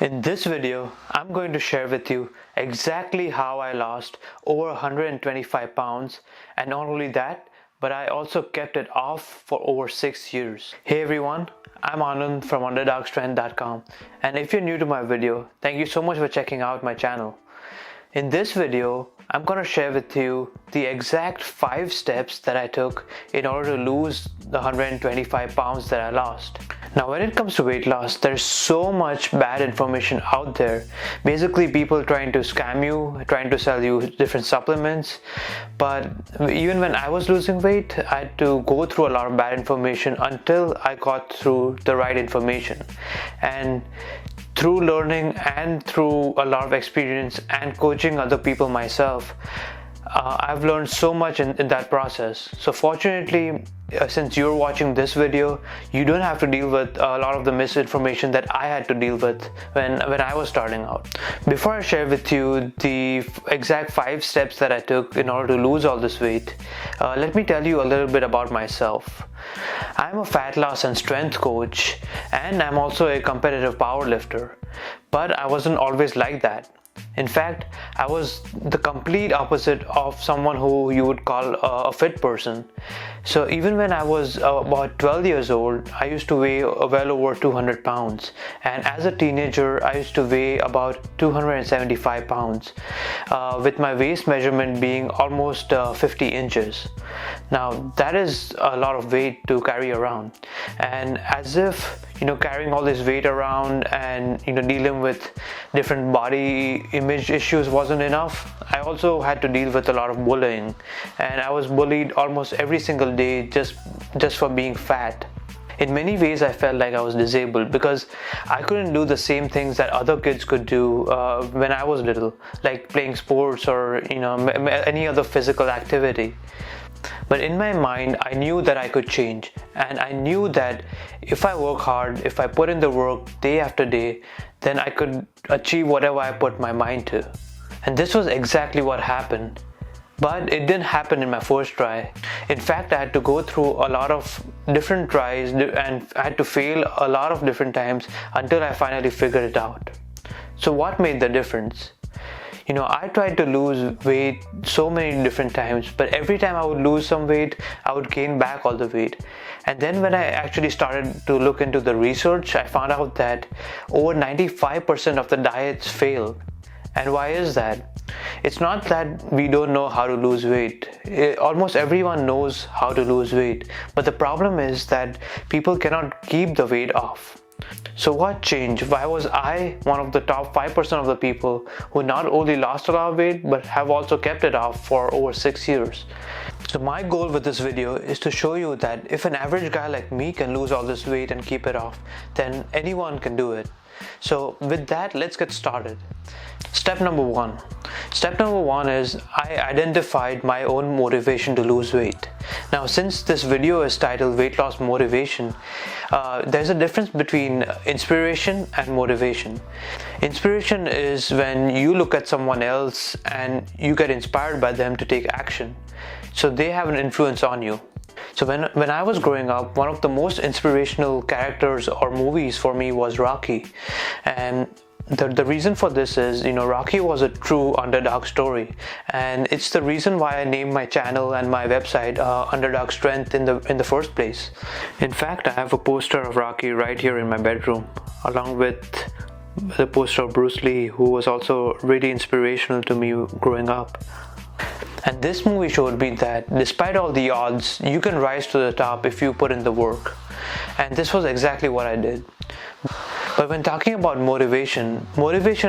In this video, I'm going to share with you exactly how I lost over 125 pounds, and not only that, but I also kept it off for over 6 years. Hey everyone, I'm Anand from underdogstrength.com, and if you're new to my video, thank you so much for checking out my channel. In this video, I'm going to share with you the exact 5 steps that I took in order to lose the 125 pounds that I lost. Now, when it comes to weight loss, there's so much bad information out there. Basically, people trying to scam you, trying to sell you different supplements. But even when I was losing weight, I had to go through a lot of bad information until I got through the right information. And through learning and through a lot of experience and coaching other people myself, I've learned so much in that process. So fortunately, since you're watching this video, you don't have to deal with a lot of the misinformation that I had to deal with when I was starting out. Before I share with you the exact 5 steps that I took in order to lose all this weight, let me tell you a little bit about myself. I'm a fat loss and strength coach, and I'm also a competitive powerlifter, but I wasn't always like that. In fact, I was the complete opposite of someone who you would call a fit person. So even when I was about 12 years old, I used to weigh well over 200 pounds. And as a teenager, I used to weigh about 275 pounds, with my waist measurement being almost 50 inches. Now, that is a lot of weight to carry around. And as if, carrying all this weight around and, dealing with different body image issues wasn't enough, I also had to deal with a lot of bullying, and I was bullied almost every single day just for being fat. In many ways, I felt like I was disabled because I couldn't do the same things that other kids could do when I was little, like playing sports or any other physical activity. But in my mind, I knew that I could change, and I knew that if I work hard, if I put in the work day after day, then I could achieve whatever I put my mind to. And this was exactly what happened. But it didn't happen in my first try. In fact, I had to go through a lot of different tries, and I had to fail a lot of different times until I finally figured it out. So what made the difference? I tried to lose weight so many different times, but every time I would lose some weight, I would gain back all the weight. And then when I actually started to look into the research, I found out that over 95% of the diets fail. And why is that? It's not that we don't know how to lose weight. Almost everyone knows how to lose weight. But the problem is that people cannot keep the weight off. So what changed? Why was I one of the top 5% of the people who not only lost a lot of weight but have also kept it off for over 6 years? So my goal with this video is to show you that if an average guy like me can lose all this weight and keep it off, then anyone can do it. So with that, let's get started. Step number 1. Step number 1 is I identified my own motivation to lose weight. Now, since this video is titled Weight Loss Motivation, there's a difference between inspiration and motivation. Inspiration is when you look at someone else and you get inspired by them to take action. So they have an influence on you. So when I was growing up, one of the most inspirational characters or movies for me was Rocky. And the reason for this is, Rocky was a true underdog story, and it's the reason why I named my channel and my website Underdog Strength in the first place. In fact, I have a poster of Rocky right here in my bedroom, along with the poster of Bruce Lee, who was also really inspirational to me growing up. And this movie showed me that despite all the odds, you can rise to the top if you put in the work. And this was exactly what I did. But when talking about motivation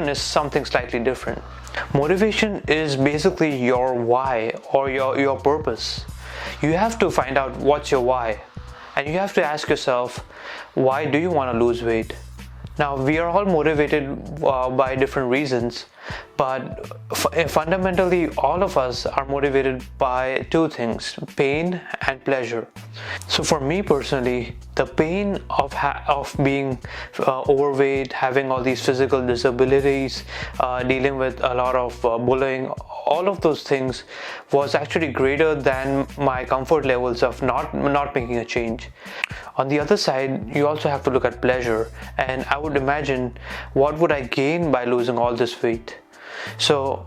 is something slightly different. Motivation is basically your why or your purpose. You have to find out what's your why. And you have to ask yourself, why do you want to lose weight? Now, we are all motivated by different reasons, but fundamentally all of us are motivated by two things: pain and pleasure. So for me personally, the pain of being overweight, having all these physical disabilities, dealing with a lot of bullying, all of those things was actually greater than my comfort levels of not making a change. On the other side, you also have to look at pleasure, and I would imagine, what would I gain by losing all this weight? So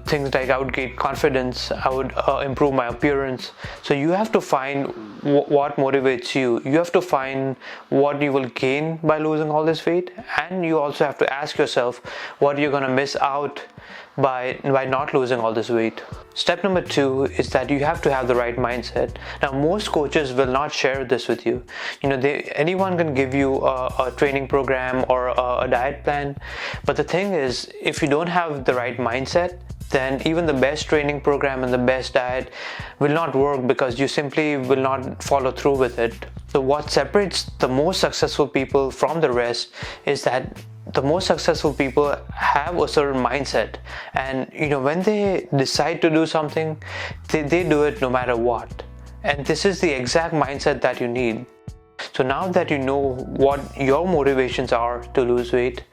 things like I would gain confidence, I would improve my appearance. So you have to find what motivates you. You have to find what you will gain by losing all this weight, and you also have to ask yourself what you're going to miss out by not losing all this weight. Step number 2 is that you have to have the right mindset. Now, most coaches will not share this with you. Anyone can give you a training program or a diet plan, but the thing is, if you don't have the right mindset, then even the best training program and the best diet will not work, because you simply will not follow through with it. So what separates the most successful people from the rest is that the most successful people have a certain mindset, and when they decide to do something, they do it no matter what. And this is the exact mindset that you need. So now that you know what your motivations are to lose weight,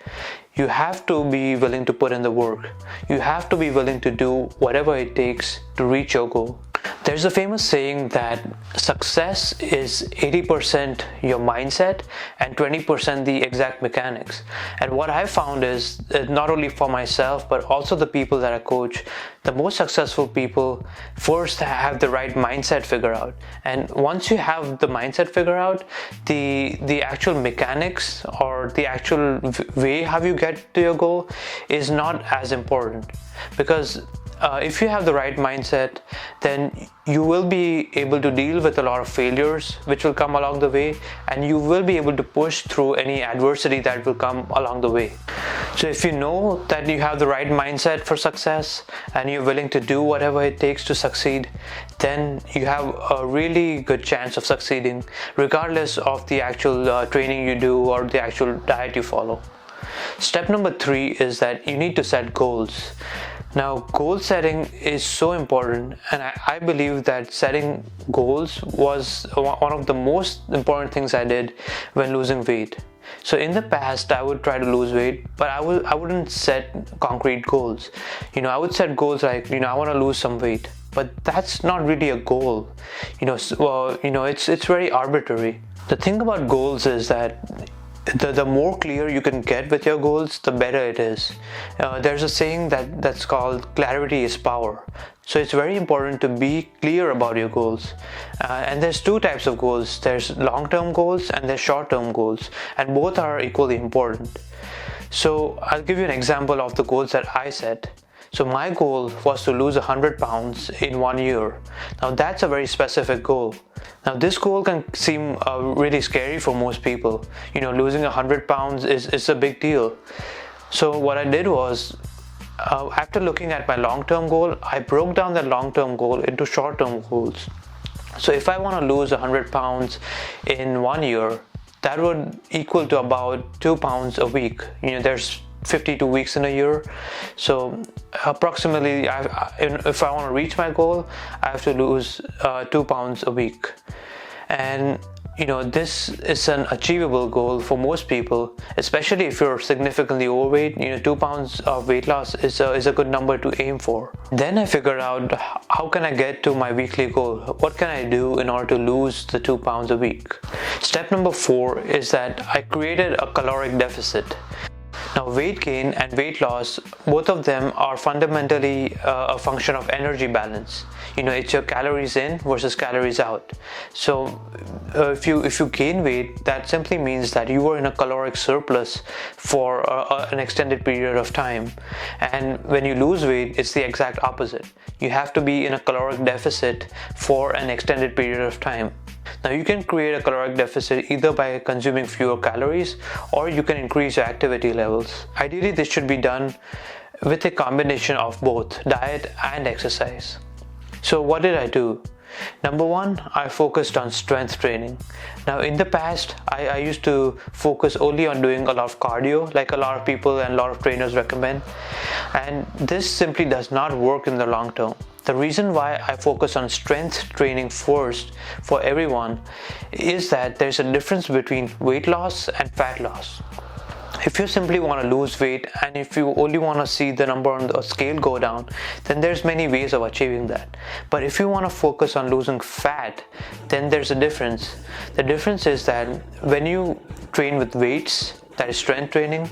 you have to be willing to put in the work. You have to be willing to do whatever it takes to reach your goal. There's a famous saying that success is 80% your mindset and 20% the exact mechanics. And what I found is that not only for myself, but also the people that I coach, the most successful people first have the right mindset figured out. And once you have the mindset figured out, the actual mechanics or the actual way how you get to your goal is not as important. Because if you have the right mindset, then you will be able to deal with a lot of failures which will come along the way, and you will be able to push through any adversity that will come along the way. So if you know that you have the right mindset for success and you're willing to do whatever it takes to succeed, then you have a really good chance of succeeding regardless of the actual training you do or the actual diet you follow. Step number 3 is that you need to set goals. Now, goal setting is so important, and I believe that setting goals was one of the most important things I did when losing weight. So in the past, I would try to lose weight, but I wouldn't set concrete goals. I would set goals like, I want to lose some weight, but that's not really a goal. It's very arbitrary. The thing about goals is that the more clear you can get with your goals, the better it is. There's a saying that's called clarity is power. So it's very important to be clear about your goals. And there's two types of goals. There's long-term goals and there's short-term goals, and both are equally important. So I'll give you an example of the goals that I set. So my goal was to lose 100 pounds in 1 year. Now that's a very specific goal. Now this goal can seem really scary for most people. Losing 100 pounds is a big deal. So what I did was, after looking at my long-term goal, I broke down that long-term goal into short-term goals. So if I want to lose 100 pounds in 1 year, that would equal to about 2 pounds a week. There's 52 weeks in a year, so approximately if I want to reach my goal, I have to lose 2 pounds a week. And this is an achievable goal for most people, especially if you're significantly overweight. 2 pounds of weight loss is a good number to aim for. Then I figured out, how can I get to my weekly goal? What can I do in order to lose the 2 pounds a week? Step number 4 is that I created a caloric deficit. Now, weight gain and weight loss, both of them are fundamentally a function of energy balance. It's your calories in versus calories out. So if you gain weight, that simply means that you were in a caloric surplus for an extended period of time. And when you lose weight, it's the exact opposite. You have to be in a caloric deficit for an extended period of time. Now, you can create a caloric deficit either by consuming fewer calories, or you can increase your activity levels. Ideally, this should be done with a combination of both diet and exercise. So what did I do? Number one, I focused on strength training. Now in the past, I used to focus only on doing a lot of cardio, like a lot of people and a lot of trainers recommend, and this simply does not work in the long term. The reason why I focus on strength training first for everyone is that there's a difference between weight loss and fat loss. If you simply want to lose weight and if you only want to see the number on the scale go down, then there's many ways of achieving that. But if you want to focus on losing fat, then there's a difference. The difference is that when you train with weights, that is strength training,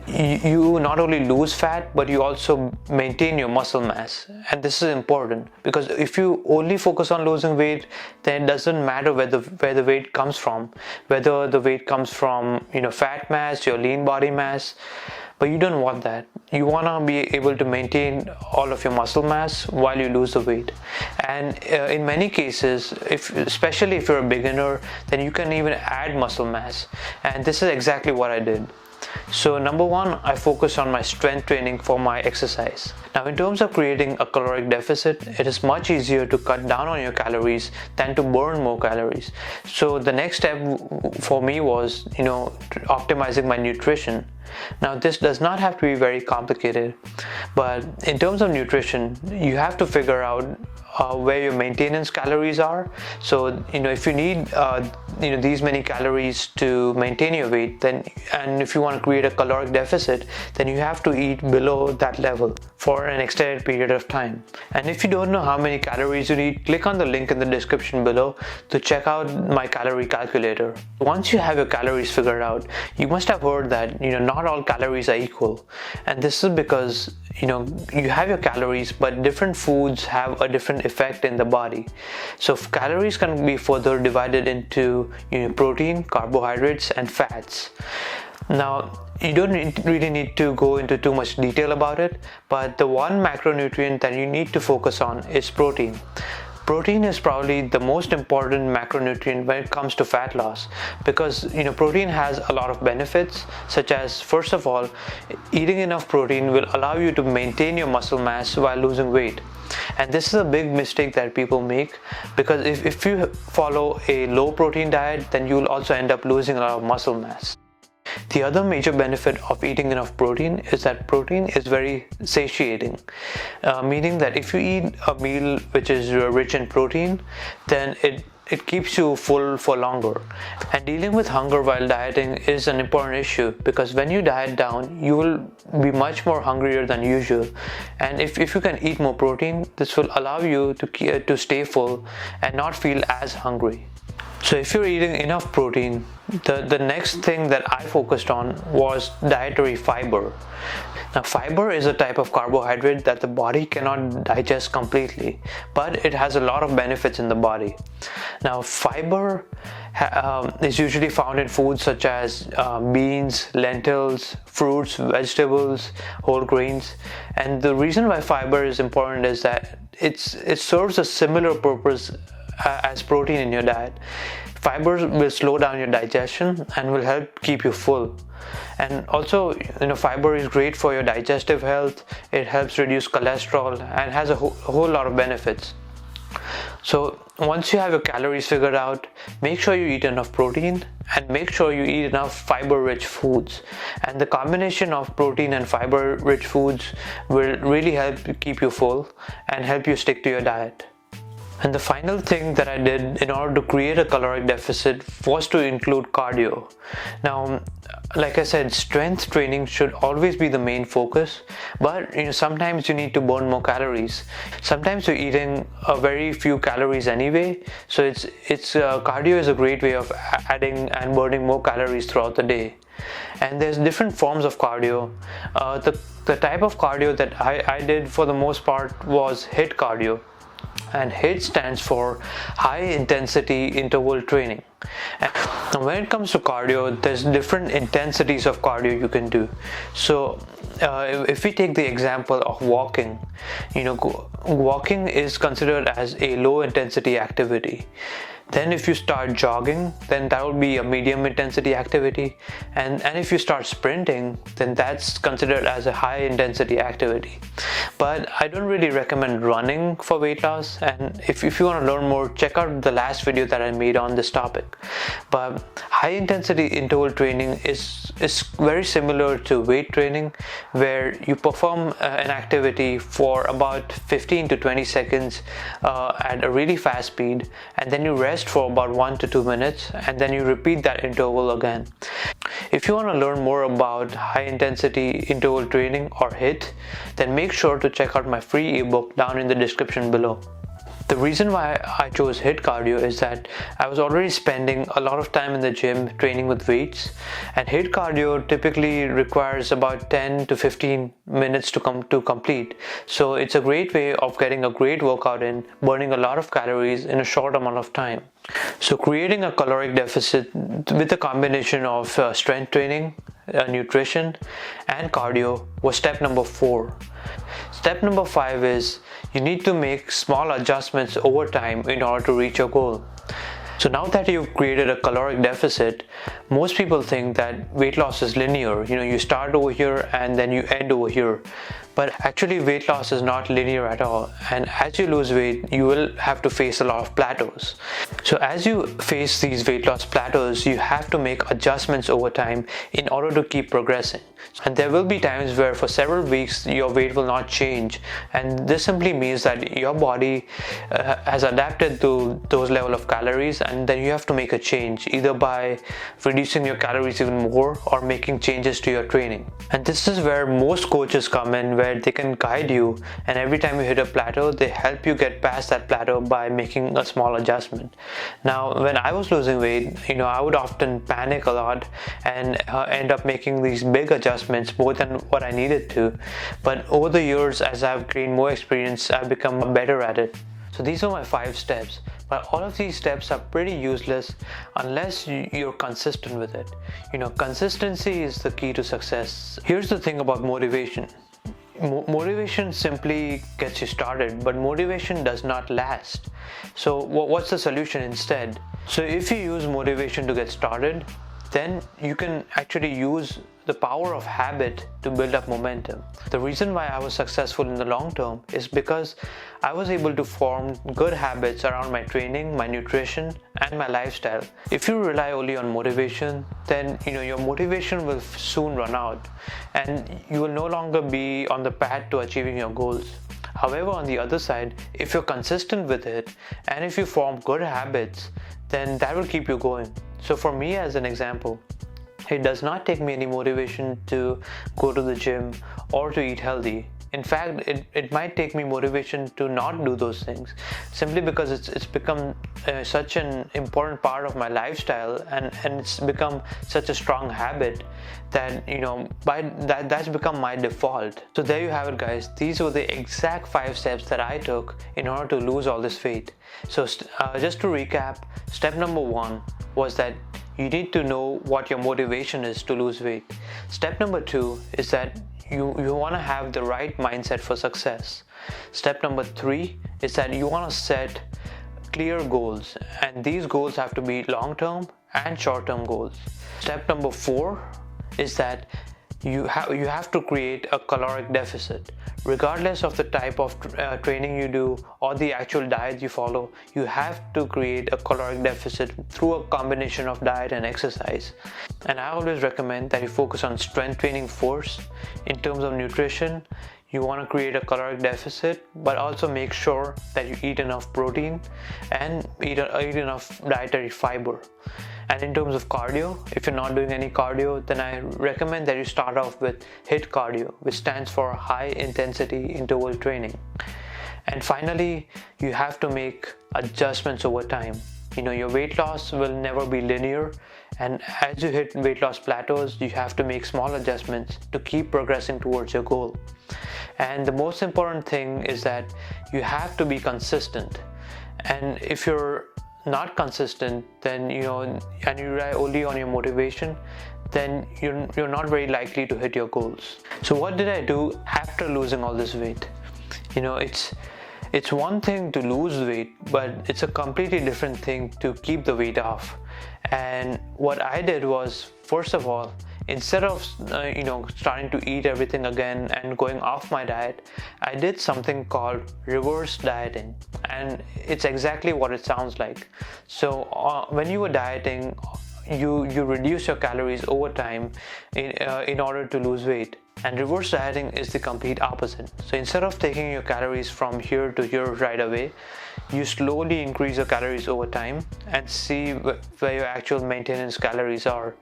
you not only lose fat but you also maintain your muscle mass. And this is important because if you only focus on losing weight, then it doesn't matter where the weight comes from, whether the weight comes from fat mass, your lean body mass. But you don't want that. You want to be able to maintain all of your muscle mass while you lose the weight. And in many cases, especially if you're a beginner, then you can even add muscle mass. And this is exactly what I did. So number one, I focus on my strength training for my exercise. Now in terms of creating a caloric deficit, it is much easier to cut down on your calories than to burn more calories. So the next step for me was, optimizing my nutrition. Now this does not have to be very complicated, but in terms of nutrition, you have to figure out where your maintenance calories are. So if you need these many calories to maintain your weight, then and if you want to create a caloric deficit, then you have to eat below that level for an extended period of time. And if you don't know how many calories you need, click on the link in the description below to check out my calorie calculator. Once you have your calories figured out, you must have heard that not all calories are equal, and this is because you have your calories, but different foods have a different effect in the body. So calories can be further divided into protein, carbohydrates and fats. Now you don't really need to go into too much detail about it, but the one macronutrient that you need to focus on is protein. Protein is probably the most important macronutrient when it comes to fat loss, because protein has a lot of benefits, such as, first of all, eating enough protein will allow you to maintain your muscle mass while losing weight. And this is a big mistake that people make, because if you follow a low protein diet, then you will also end up losing a lot of muscle mass. The other major benefit of eating enough protein is that protein is very satiating, meaning that if you eat a meal which is rich in protein, then it keeps you full for longer. And dealing with hunger while dieting is an important issue, because when you diet down, you will be much more hungrier than usual. And if you can eat more protein, this will allow you to stay full and not feel as hungry. So if you're eating enough protein, the next thing that I focused on was dietary fiber. Now fiber is a type of carbohydrate that the body cannot digest completely, but it has a lot of benefits in the body. Now fiber is usually found in foods such as beans, lentils, fruits, vegetables, whole grains. And the reason why fiber is important is that it serves a similar purpose as protein in your diet. Fiber will slow down your digestion and will help keep you full. And also, fiber is great for your digestive health. It helps reduce cholesterol and has a whole lot of benefits. So once you have your calories figured out, make sure you eat enough protein and make sure you eat enough fiber-rich foods. And the combination of protein and fiber-rich foods will really help keep you full and help you stick to your diet. And the final thing that I did in order to create a caloric deficit was to include cardio. Now, like I said, strength training should always be the main focus, but sometimes you need to burn more calories. Sometimes you're eating a very few calories anyway, so cardio is a great way of adding and burning more calories throughout the day. And there's different forms of cardio. The type of cardio that I did for the most part was HIIT cardio. And HIIT stands for high intensity interval training. And when it comes to cardio, there's different intensities of cardio you can do. So if we take the example of walking, walking is considered as a low intensity activity. Then if you start jogging, then that will be a medium intensity activity. And if you start sprinting, then that's considered as a high intensity activity. But I don't really recommend running for weight loss. And if you want to learn more, check out the last video that I made on this topic. But high intensity interval training is very similar to weight training, where you perform an activity for about 15 to 20 seconds at a really fast speed, and then you rest for about 1 to 2 minutes, and then you repeat that interval again. If you want to learn more about high intensity interval training or HIIT, then make sure to check out my free ebook down in the description below. The reason why I chose HIIT cardio is that I was already spending a lot of time in the gym training with weights, and HIIT cardio typically requires about 10 to 15 minutes to complete. So it's a great way of getting a great workout in, burning a lot of calories in a short amount of time. So creating a caloric deficit with a combination of strength training, nutrition and cardio was step number 4. Step number 5 is you need to make small adjustments over time in order to reach your goal. So now that you've created a caloric deficit, most people think that weight loss is linear. You start over here and then you end over here. But actually weight loss is not linear at all. And as you lose weight, you will have to face a lot of plateaus. So as you face these weight loss plateaus, you have to make adjustments over time in order to keep progressing. And there will be times where for several weeks your weight will not change, and this simply means that your body has adapted to those level of calories, and then you have to make a change either by reducing your calories even more or making changes to your training. And this is where most coaches come in, where they can guide you, and every time you hit a plateau, they help you get past that plateau by making a small adjustment. Now when I was losing weight, I would often panic a lot and end up making these big adjustments more than what I needed to. But over the years, as I've gained more experience, I've become better at it. So these are my 5 steps, but all of these steps are pretty useless unless you're consistent with it. Consistency is the key to success. Here's the thing about motivation. Motivation simply gets you started, but motivation does not last. So what's the solution instead? So if you use motivation to get started, then you can actually use the power of habit to build up momentum. The reason why I was successful in the long term is because I was able to form good habits around my training, my nutrition and my lifestyle. If you rely only on motivation, then your motivation will soon run out and you will no longer be on the path to achieving your goals. However, on the other side, if you're consistent with it and if you form good habits, then that will keep you going. So for me, as an example, it does not take me any motivation to go to the gym or to eat healthy. In fact, it might take me motivation to not do those things, simply because it's become such an important part of my lifestyle, and it's become such a strong habit that that's become my default. So there you have it, guys. These were the exact 5 steps that I took in order to lose all this weight. So just to recap, step number 1 was that you need to know what your motivation is to lose weight. Step number 2 is that you want to have the right mindset for success. Step number 3 is that you want to set clear goals, and these goals have to be long-term and short-term goals. Step number 4 is that you have to create a caloric deficit. Regardless of the type of training you do or the actual diet you follow, you have to create a caloric deficit through a combination of diet and exercise. And I always recommend that you focus on strength training first. In terms of nutrition, you want to create a caloric deficit, but also make sure that you eat enough protein and eat enough dietary fiber. And in terms of cardio, if you're not doing any cardio, then I recommend that you start off with HIIT cardio, which stands for high intensity interval training. And finally, you have to make adjustments over time. Your weight loss will never be linear, and as you hit weight loss plateaus, you have to make small adjustments to keep progressing towards your goal. And the most important thing is that you have to be consistent. And if you're not consistent, then and you rely only on your motivation, then you're not very likely to hit your goals. So what did I do after losing all this weight? It's one thing to lose weight, but it's a completely different thing to keep the weight off. And what I did was, first of all, instead of starting to eat everything again and going off my diet, I did something called reverse dieting, and it's exactly what it sounds like. So when you were dieting, you reduce your calories over time in order to lose weight. And reverse dieting is the complete opposite. So instead of taking your calories from here to here right away, you slowly increase your calories over time and see where your actual maintenance calories are.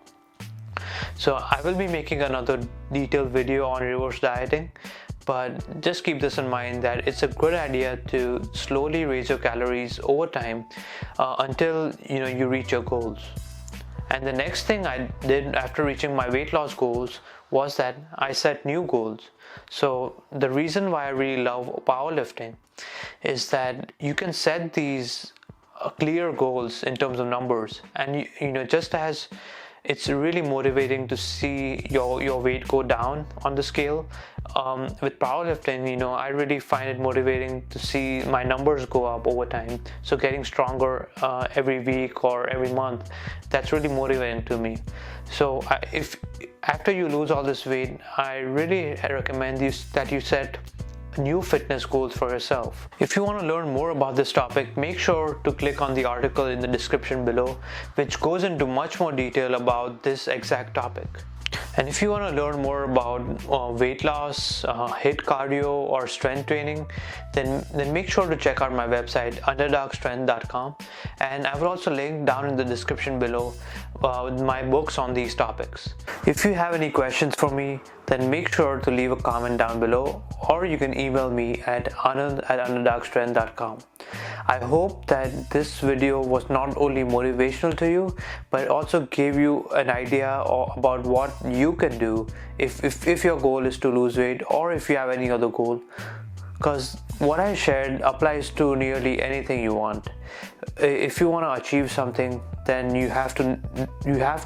So I will be making another detailed video on reverse dieting, but just keep this in mind that it's a good idea to slowly raise your calories over time until you reach your goals. And the next thing I did after reaching my weight loss goals was that I set new goals. So the reason why I really love powerlifting is that you can set these clear goals in terms of numbers, and just as it's really motivating to see your weight go down on the scale, with powerlifting, I really find it motivating to see my numbers go up over time. So getting stronger every week or every month, that's really motivating to me. So if after you lose all this weight, I really recommend that you set new fitness goals for yourself. If you want to learn more about this topic, make sure to click on the article in the description below, which goes into much more detail about this exact topic. And if you want to learn more about weight loss, HIIT cardio, or strength training, then make sure to check out my website underdogstrength.com, and I will also link down in the description below with my books on these topics. If you have any questions for me, then make sure to leave a comment down below, or you can email me at anand@underdogstrength.com. I hope that this video was not only motivational to you, but also gave you an idea about what you can do if your goal is to lose weight, or if you have any other goal. Because what I shared applies to nearly anything you want. If you want to achieve something, then you have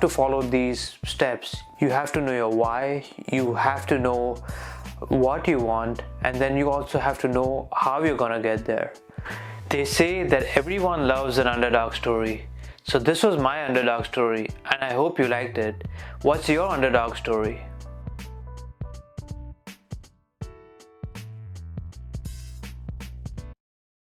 to follow these steps. You have to know your why, you have to know what you want, and then you also have to know how you're gonna get there. They say that everyone loves an underdog story. So this was my underdog story, and I hope you liked it. What's your underdog story?